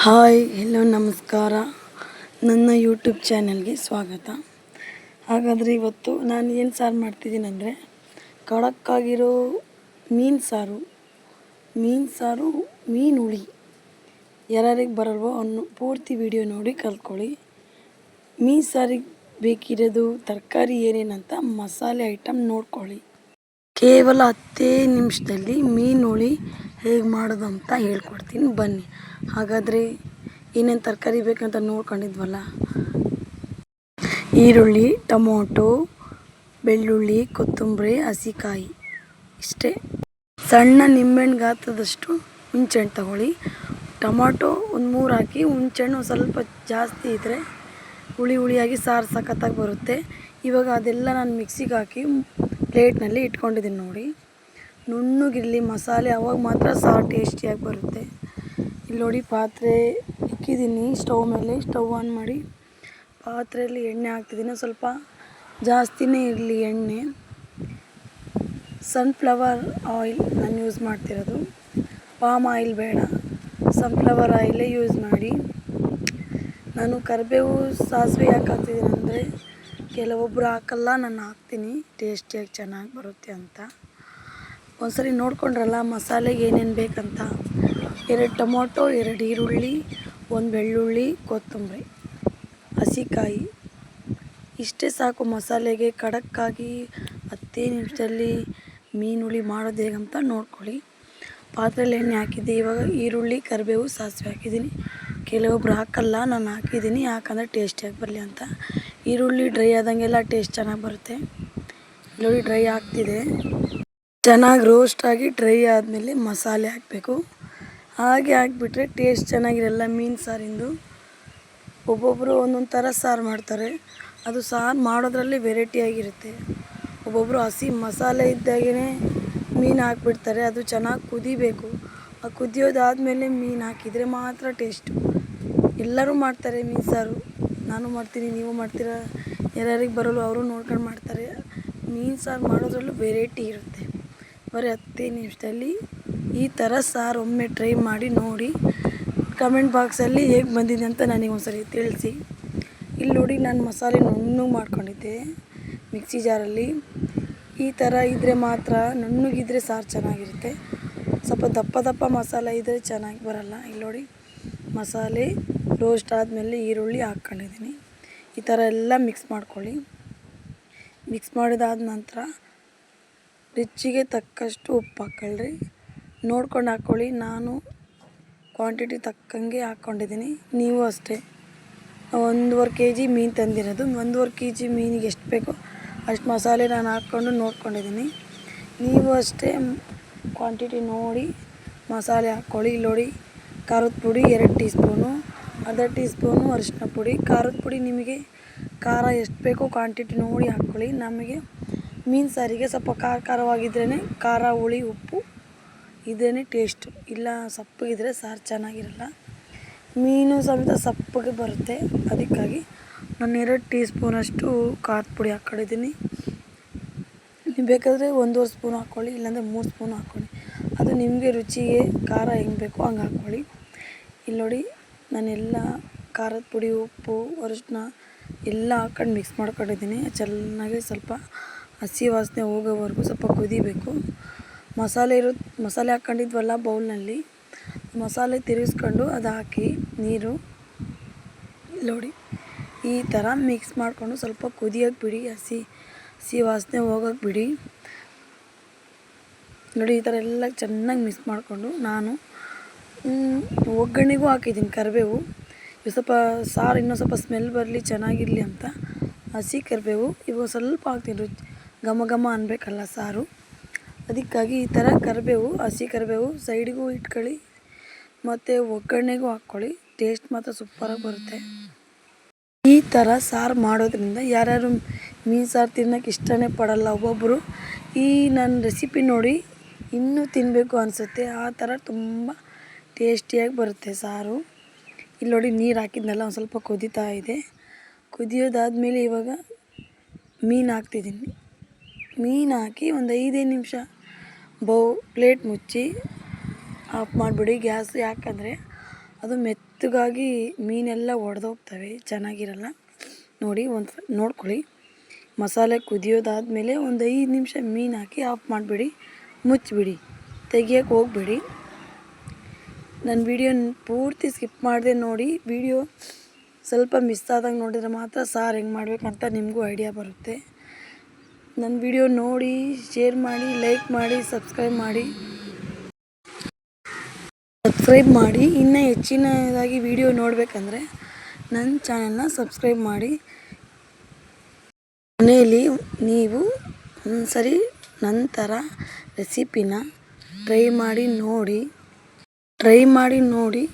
Hi hello ನಮಸ್ಕಾರ. ನನ್ನ YouTube ಚಾನಲ್ಗೆ ಸ್ವಾಗತ. ಹಾಗಾದರೆ ಇವತ್ತು ನಾನು ಏನು ಸಾರು ಮಾಡ್ತಿದ್ದೀನಿ ಅಂದರೆ ಖಡಕ್ಕಾಗಿರೋ ಮೀನು ಸಾರು ಮೀನು ಹುಳಿ. ಯಾರ್ಯಾರಿಗೆ ಬರಲ್ವೋ ಅವನು ಪೂರ್ತಿ ವಿಡಿಯೋ ನೋಡಿ ಕಲ್ತ್ಕೊಳ್ಳಿ. ಮೀನು ಸಾರಿಗೆ ಬೇಕಿರೋದು ತರಕಾರಿ ಏನೇನಂತ ಮಸಾಲೆ ಐಟಮ್ ನೋಡ್ಕೊಳ್ಳಿ. ಕೇವಲ 10 ನಿಮಿಷದಲ್ಲಿ ಮೀನು ಹುಳಿ ಹೇಗೆ ಮಾಡೋದು ಅಂತ ಹೇಳ್ಕೊಡ್ತೀನಿ ಬನ್ನಿ. ಹಾಗಾದರೆ ಏನೇನು ತರಕಾರಿ ಬೇಕಂತ ನೋಡ್ಕೊಂಡಿದ್ವಲ್ಲ, ಈರುಳ್ಳಿ, ಟೊಮೊಟೊ, ಬೆಳ್ಳುಳ್ಳಿ, ಕೊತ್ತಂಬರಿ, ಹಸಿಕಾಯಿ ಇಷ್ಟೇ. ಸಣ್ಣ ನಿಂಬೆಹಣ್ಣು ಗಾತ್ರದಷ್ಟು ಹುಣಸೆಹಣ್ಣು ತಗೊಳ್ಳಿ. ಟೊಮೊಟೊ ಒಂದು 3 ಹಾಕಿ. ಹುಣಸೆಹಣ್ಣು ಸ್ವಲ್ಪ ಜಾಸ್ತಿ ಇದ್ದರೆ ಹುಳಿಯಾಗಿ ಸಾರು ಸಖತ್ತಾಗಿ ಬರುತ್ತೆ. ಇವಾಗ ಅದೆಲ್ಲ ನಾನು ಮಿಕ್ಸಿಗೆ ಹಾಕಿ ಪ್ಲೇಟ್ನಲ್ಲಿ ಇಟ್ಕೊಂಡಿದ್ದೀನಿ ನೋಡಿ. ನುಣ್ಣಗಿರಲಿ ಮಸಾಲೆ, ಅವಾಗ ಮಾತ್ರ ಸಾರು ಟೇಸ್ಟಿಯಾಗಿ ಬರುತ್ತೆ. ಇಲ್ಲಿ ನೋಡಿ ಪಾತ್ರೆ ಇಕ್ಕಿದ್ದೀನಿ ಸ್ಟವ್ ಮೇಲೆ. ಸ್ಟವ್ ಆನ್ ಮಾಡಿ ಪಾತ್ರೆಯಲ್ಲಿ ಎಣ್ಣೆ ಹಾಕ್ತಿದ್ದೀನಿ. ಸ್ವಲ್ಪ ಜಾಸ್ತಿನೇ ಇರಲಿ ಎಣ್ಣೆ. ಸನ್ಫ್ಲವರ್ ಆಯಿಲ್ ನಾನು ಯೂಸ್ ಮಾಡ್ತಿರೋದು, ಪಾಮ್ ಆಯಿಲ್ ಬೇಡ, ಸನ್ಫ್ಲವರ್ ಆಯಿಲೇ ಯೂಸ್ ಮಾಡಿ. ನಾನು ಕರಿಬೇವು ಸಾಸಿವೆ ಯಾಕೆ ಹಾಕ್ತಿದ್ದೀನಿ ಅಂದರೆ ಕೆಲವೊಬ್ಬರು ಹಾಕಲ್ಲ, ನಾನು ಹಾಕ್ತೀನಿ ಟೇಸ್ಟಿಯಾಗಿ ಚೆನ್ನಾಗಿ ಬರುತ್ತೆ ಅಂತ. ಒಂದ್ಸರಿ ನೋಡ್ಕೊಂಡ್ರಲ್ಲ ಮಸಾಲೆಗೆ ಏನೇನು ಬೇಕಂತ. 2 ಟೊಮೊಟೊ, 2 ಈರುಳ್ಳಿ, 1 ಬೆಳ್ಳುಳ್ಳಿ, ಕೊತ್ತಂಬರಿ, ಹಸಿಕಾಯಿ ಇಷ್ಟೇ ಸಾಕು ಮಸಾಲೆಗೆ. ಖಡಕ್ಕಾಗಿ 10 ನಿಮಿಷದಲ್ಲಿ ಮೀನು ಹುಳಿ ಮಾಡೋದು ಹೇಗಂತ ನೋಡ್ಕೊಳ್ಳಿ. ಪಾತ್ರೆಯಲ್ಲಿ ಎಣ್ಣೆ ಹಾಕಿದ್ದೆ. ಇವಾಗ ಈರುಳ್ಳಿ, ಕರಿಬೇವು, ಸಾಸಿವೆ ಹಾಕಿದ್ದೀನಿ. ಕೆಲವೊಬ್ರು ಹಾಕಲ್ಲ, ನಾನು ಹಾಕಿದ್ದೀನಿ ಯಾಕಂದರೆ ಟೇಸ್ಟಿಯಾಗಿ ಬರಲಿ ಅಂತ. ಈರುಳ್ಳಿ ಡ್ರೈ ಆದಂಗೆಲ್ಲ ಟೇಸ್ಟ್ ಚೆನ್ನಾಗಿ ಬರುತ್ತೆ. ಈರುಳ್ಳಿ ಡ್ರೈ ಆಗ್ತಿದೆ. ಚೆನ್ನಾಗಿ ರೋಸ್ಟ್ ಆಗಿ ಡ್ರೈ ಆದಮೇಲೆ ಮಸಾಲೆ ಹಾಕಬೇಕು. ಹಾಗೆ ಹಾಕಿಬಿಟ್ರೆ ಟೇಸ್ಟ್ ಚೆನ್ನಾಗಿರಲ್ಲ ಮೀನು ಸಾರಿಂದು. ಒಬ್ಬೊಬ್ಬರು ಒಂದೊಂದು ಥರ ಸಾರು ಮಾಡ್ತಾರೆ. ಅದು ಸಾರು ಮಾಡೋದ್ರಲ್ಲಿ ವೆರೈಟಿಯಾಗಿರುತ್ತೆ. ಒಬ್ಬೊಬ್ಬರು ಹಸಿ ಮಸಾಲೆ ಇದ್ದಾಗೇ ಮೀನು ಹಾಕ್ಬಿಡ್ತಾರೆ. ಅದು ಚೆನ್ನಾಗಿ ಕುದಿಬೇಕು. ಆ ಕುದಿಯೋದಾದಮೇಲೆ ಮೀನು ಹಾಕಿದರೆ ಮಾತ್ರ ಟೇಸ್ಟು. ಎಲ್ಲರೂ ಮಾಡ್ತಾರೆ ಮೀನು ಸಾರು. ನಾನು ಮಾಡ್ತೀನಿ, ನೀವು ಮಾಡ್ತೀರಾ. ಯಾರ್ಯಾರಿಗೆ ಬರೋಲ್ಲ ಅವರು ನೋಡ್ಕೊಂಡು ಮಾಡ್ತಾರೆ. ಮೀನು ಸಾರು ಮಾಡೋದ್ರಲ್ಲೂ ವೆರೈಟಿ ಇರುತ್ತೆ. ಬರೀ 10 ನಿಮಿಷದಲ್ಲಿ ಈ ಥರ ಸಾರು ಒಮ್ಮೆ ಟ್ರೈ ಮಾಡಿ ನೋಡಿ. ಕಮೆಂಟ್ ಬಾಕ್ಸಲ್ಲಿ ಹೇಗೆ ಬಂದಿದೆ ಅಂತ ನನಗೆ ಒಂದ್ಸರಿ ತಿಳಿಸಿ. ಇಲ್ಲಿ ನೋಡಿ ನಾನು ಮಸಾಲೆ ನುಣ್ಣಗೆ ಮಾಡ್ಕೊಂಡಿದ್ದೆ ಮಿಕ್ಸಿ ಜಾರಲ್ಲಿ. ಈ ಥರ ಇದ್ದರೆ ಮಾತ್ರ ನುಣ್ಣಗಿದ್ರೆ ಸಾರು ಚೆನ್ನಾಗಿರುತ್ತೆ. ಸ್ವಲ್ಪ ದಪ್ಪ ಮಸಾಲೆ ಇದ್ದರೆ ಚೆನ್ನಾಗಿ ಬರಲ್ಲ. ಇಲ್ಲಿ ನೋಡಿ ಮಸಾಲೆ ರೋಸ್ಟ್ ಆದಮೇಲೆ ಈರುಳ್ಳಿ ಹಾಕ್ಕೊಂಡಿದ್ದೀನಿ. ಈ ಥರ ಎಲ್ಲ ಮಿಕ್ಸ್ ಮಾಡ್ಕೊಳ್ಳಿ. ಮಿಕ್ಸ್ ಮಾಡಿದಾದ ನಂತರ ರುಚಿಗೆ ತಕ್ಕಷ್ಟು ಉಪ್ಪು ಹಾಕ್ಕೊಳ್ರಿ. ನೋಡ್ಕೊಂಡು ಹಾಕ್ಕೊಳ್ಳಿ. ನಾನು ಕ್ವಾಂಟಿಟಿ ತಕ್ಕಂಗೆ ಹಾಕ್ಕೊಂಡಿದ್ದೀನಿ. ನೀವು ಅಷ್ಟೇ. 1.5 kg ಮೀನು ತಂದಿರೋದು. 1.5 kg ಮೀನಿಗೆ ಎಷ್ಟು ಬೇಕೋ ಅಷ್ಟು ಮಸಾಲೆ ನಾನು ಹಾಕ್ಕೊಂಡು ನೋಡ್ಕೊಂಡಿದ್ದೀನಿ. ನೀವು ಅಷ್ಟೇ ಕ್ವಾಂಟಿಟಿ ನೋಡಿ ಮಸಾಲೆ ಹಾಕ್ಕೊಳ್ಳಿ. ಇಲ್ಲಿ ನೋಡಿ ಖಾರದ ಪುಡಿ 2 ಟೀ ಸ್ಪೂನು, ಅರ್ಧ ಟೀ ಸ್ಪೂನು ಅರಿಶಿನ ಪುಡಿ. ಖಾರದ ಪುಡಿ ನಿಮಗೆ ಖಾರ ಎಷ್ಟು ಬೇಕೋ ಕ್ವಾಂಟಿಟಿ ನೋಡಿ ಹಾಕ್ಕೊಳ್ಳಿ. ನಮಗೆ ಮೀನು ಸಾರಿಗೆ ಸ್ವಲ್ಪ ಖಾರವಾಗಿದ್ರೇ ಖಾರ, ಹುಳಿ, ಉಪ್ಪು ಇದ್ರೇ ಟೇಸ್ಟು. ಇಲ್ಲ ಸಪ್ಪಗಿದ್ರೆ ಸಾರು ಚೆನ್ನಾಗಿರಲ್ಲ. ಮೀನು ಸಮೇತ ಸಪ್ಪಗೆ ಬರುತ್ತೆ. ಅದಕ್ಕಾಗಿ ನಾನು 2 ಟೀ ಸ್ಪೂನಷ್ಟು ಖಾರದ ಪುಡಿ ಹಾಕ್ಕೊಂಡಿದ್ದೀನಿ. ನೀವು ಬೇಕಾದರೆ 1.5 ಸ್ಪೂನ್ ಹಾಕ್ಕೊಳ್ಳಿ, ಇಲ್ಲಾಂದರೆ 3 ಸ್ಪೂನ್ ಹಾಕ್ಕೊಳ್ಳಿ. ಅದು ನಿಮಗೆ ರುಚಿಗೆ ಖಾರ ಹೆಂಗೆ ಬೇಕೋ ಹಂಗೆ ಹಾಕ್ಕೊಳ್ಳಿ. ಇಲ್ಲಿ ನೋಡಿ ನಾನೆಲ್ಲ ಖಾರದ ಪುಡಿ, ಉಪ್ಪು, ಅರಿಶಿನ ಎಲ್ಲ ಹಾಕ್ಕೊಂಡು ಮಿಕ್ಸ್ ಮಾಡ್ಕೊಂಡಿದ್ದೀನಿ. ಚೆನ್ನಾಗಿ ಸ್ವಲ್ಪ ಹಸಿ ವಾಸನೆ ಹೋಗೋವರೆಗೂ ಸ್ವಲ್ಪ ಕುದಿಬೇಕು. ಮಸಾಲೆ ಹಾಕ್ಕೊಂಡಿದ್ವಲ್ಲ ಬೌಲ್ನಲ್ಲಿ, ಮಸಾಲೆ ತಿರುಗಿಸ್ಕೊಂಡು ಅದು ಹಾಕಿ ನೀರು ನೋಡಿ ಈ ಥರ ಮಿಕ್ಸ್ ಮಾಡಿಕೊಂಡು ಸ್ವಲ್ಪ ಕುದಿಯೋಕ್ಕೆ ಬಿಡಿ. ಹಸಿ ವಾಸನೆ ಹೋಗೋಕ್ಕೆ ಬಿಡಿ. ನೋಡಿ ಈ ಥರ ಎಲ್ಲ ಚೆನ್ನಾಗಿ ಮಿಕ್ಸ್ ಮಾಡಿಕೊಂಡು ನಾನು ಒಗ್ಗರಣೆಗೂ ಹಾಕಿದ್ದೀನಿ ಕರಿಬೇವು. ಸ್ವಲ್ಪ ಸಾರು ಇನ್ನೂ ಸ್ವಲ್ಪ ಸ್ಮೆಲ್ ಬರಲಿ, ಚೆನ್ನಾಗಿರಲಿ ಅಂತ ಹಸಿ ಕರಿಬೇವು ಇವಾಗ ಸ್ವಲ್ಪ ಹಾಕ್ತೀನಿ. ಘಮ ಅನ್ನಬೇಕಲ್ಲ ಸಾರು, ಅದಕ್ಕಾಗಿ ಈ ಥರ ಹಸಿ ಕರಿಬೇವು ಸೈಡಿಗೂ ಇಟ್ಕೊಳ್ಳಿ ಮತ್ತು ಒಗ್ಗರಣೆಗೂ ಹಾಕ್ಕೊಳ್ಳಿ. ಟೇಸ್ಟ್ ಮಾತ್ರ ಸೂಪರಾಗಿ ಬರುತ್ತೆ. ಈ ಥರ ಸಾರು ಮಾಡೋದ್ರಿಂದ ಯಾರ್ಯಾರು ಮೀನು ಸಾರು ತಿನ್ನೋಕ್ಕೆ ಇಷ್ಟನೇ ಪಡಲ್ಲ. ಒಬ್ಬೊಬ್ಬರು ಈ ನನ್ನ ರೆಸಿಪಿ ನೋಡಿ ಇನ್ನೂ ತಿನ್ನಬೇಕು ಅನಿಸುತ್ತೆ. ಆ ಥರ ತುಂಬ ಟೇಸ್ಟಿಯಾಗಿ ಬರುತ್ತೆ ಸಾರು. ಇಲ್ಲಿ ನೋಡಿ ನೀರು ಹಾಕಿದ್ನಲ್ಲ, ಒಂದು ಸ್ವಲ್ಪ ಕುದೀತಾ ಇದೆ. ಕುದಿಯೋದಾದಮೇಲೆ ಇವಾಗ ಮೀನು ಹಾಕ್ತಿದ್ದೀನಿ. ಮೀನು ಹಾಕಿ ಒಂದು 5 ನಿಮಿಷ ಪ್ಲೇಟ್ ಮುಚ್ಚಿ ಆಫ್ ಮಾಡಿಬಿಡಿ ಗ್ಯಾಸ್. ಯಾಕಂದರೆ ಅದು ಮೆತ್ತಗಾಗಿ ಮೀನೆಲ್ಲ ಒಡೆದೋಗ್ತವೆ, ಚೆನ್ನಾಗಿರಲ್ಲ. ನೋಡಿ ನೋಡ್ಕೊಳ್ಳಿ. ಮಸಾಲೆ ಕುದಿಯೋದಾದಮೇಲೆ ಒಂದು 5 ನಿಮಿಷ ಮೀನು ಹಾಕಿ ಆಫ್ ಮಾಡಿಬಿಡಿ, ಮುಚ್ಚಿಬಿಡಿ, ತೆಗಿಯೋಕ್ಕೆ ಹೋಗಬೇಡಿ. ನನ್ನ ವಿಡಿಯೋ ಪೂರ್ತಿ ಸ್ಕಿಪ್ ಮಾಡದೆ ನೋಡಿ. ವಿಡಿಯೋ ಸ್ವಲ್ಪ ಮಿಸ್ ಆದಾಗ ನೋಡಿದರೆ ಮಾತ್ರ ಸಾರು ಹೆಂಗೆ ಮಾಡಬೇಕಂತ ನಿಮಗೂ ಐಡಿಯಾ ಬರುತ್ತೆ. ನನ್ನ ವಿಡಿಯೋ ನೋಡಿ, ಶೇರ್ ಮಾಡಿ, ಲೈಕ್ ಮಾಡಿ, ಸಬ್ಸ್ಕ್ರೈಬ್ ಮಾಡಿ. ಇನ್ನೂ ಹೆಚ್ಚಿನದಾಗಿ ವಿಡಿಯೋ ನೋಡಬೇಕಂದ್ರೆ ನನ್ನ ಚಾನಲ್ನ ಸಬ್ಸ್ಕ್ರೈಬ್ ಮಾಡಿ. ಮನೆಯಲ್ಲಿ ನೀವು ಒಂದ್ಸರಿ ನಂತರ ರೆಸಿಪಿನ ಟ್ರೈ ಮಾಡಿ ನೋಡಿ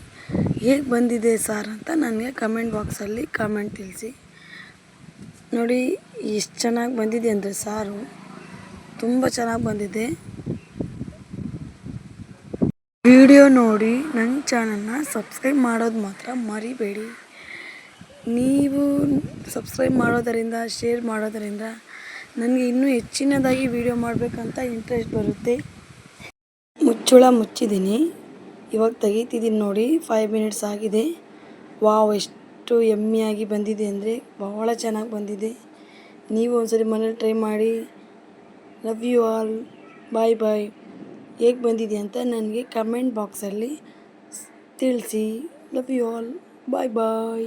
ಹೇಗೆ ಬಂದಿದೆ ಸಾರು ಅಂತ ನನಗೆ ಕಮೆಂಟ್ ಬಾಕ್ಸಲ್ಲಿ ಕಮೆಂಟ್ ತಿಳಿಸಿ. ನೋಡಿ ಎಷ್ಟು ಚೆನ್ನಾಗಿ ಬಂದಿದೆ ಅಂದರೆ ಸಾರು ತುಂಬ ಚೆನ್ನಾಗಿ ಬಂದಿದೆ. ವಿಡಿಯೋ ನೋಡಿ ನನ್ನ ಚಾನಲ್ನ ಸಬ್ಸ್ಕ್ರೈಬ್ ಮಾಡೋದು ಮಾತ್ರ ಮರಿಬೇಡಿ. ನೀವು ಸಬ್ಸ್ಕ್ರೈಬ್ ಮಾಡೋದರಿಂದ, ಶೇರ್ ಮಾಡೋದರಿಂದ ನನಗೆ ಇನ್ನೂ ಹೆಚ್ಚಿನದಾಗಿ ವಿಡಿಯೋ ಮಾಡಬೇಕಂತ ಇಂಟ್ರೆಸ್ಟ್ ಬರುತ್ತೆ. ಮುಚ್ಚಳ ಮುಚ್ಚಿದ್ದೀನಿ, ಇವಾಗ ತೆಗಿತಿದ್ದೀನಿ ನೋಡಿ. 5 ಮಿನಿಟ್ಸ್ ಆಗಿದೆ. ವಾವ್, ಎಷ್ಟು ಯಮ್ಮಿಯಾಗಿ ಬಂದಿದೆ ಅಂದರೆ ಬಹಳ ಚೆನ್ನಾಗಿ ಬಂದಿದೆ. ನೀವು ಒಂದ್ಸರಿ ಮನೇಲಿ ಟ್ರೈ ಮಾಡಿ. Love you all. ಬಾಯ್. ಹೇಗೆ ಬಂದಿದೆ ಅಂತ ನನಗೆ ಕಮೆಂಟ್ ಬಾಕ್ಸಲ್ಲಿ ತಿಳಿಸಿ. Love you all. ಬಾಯ್.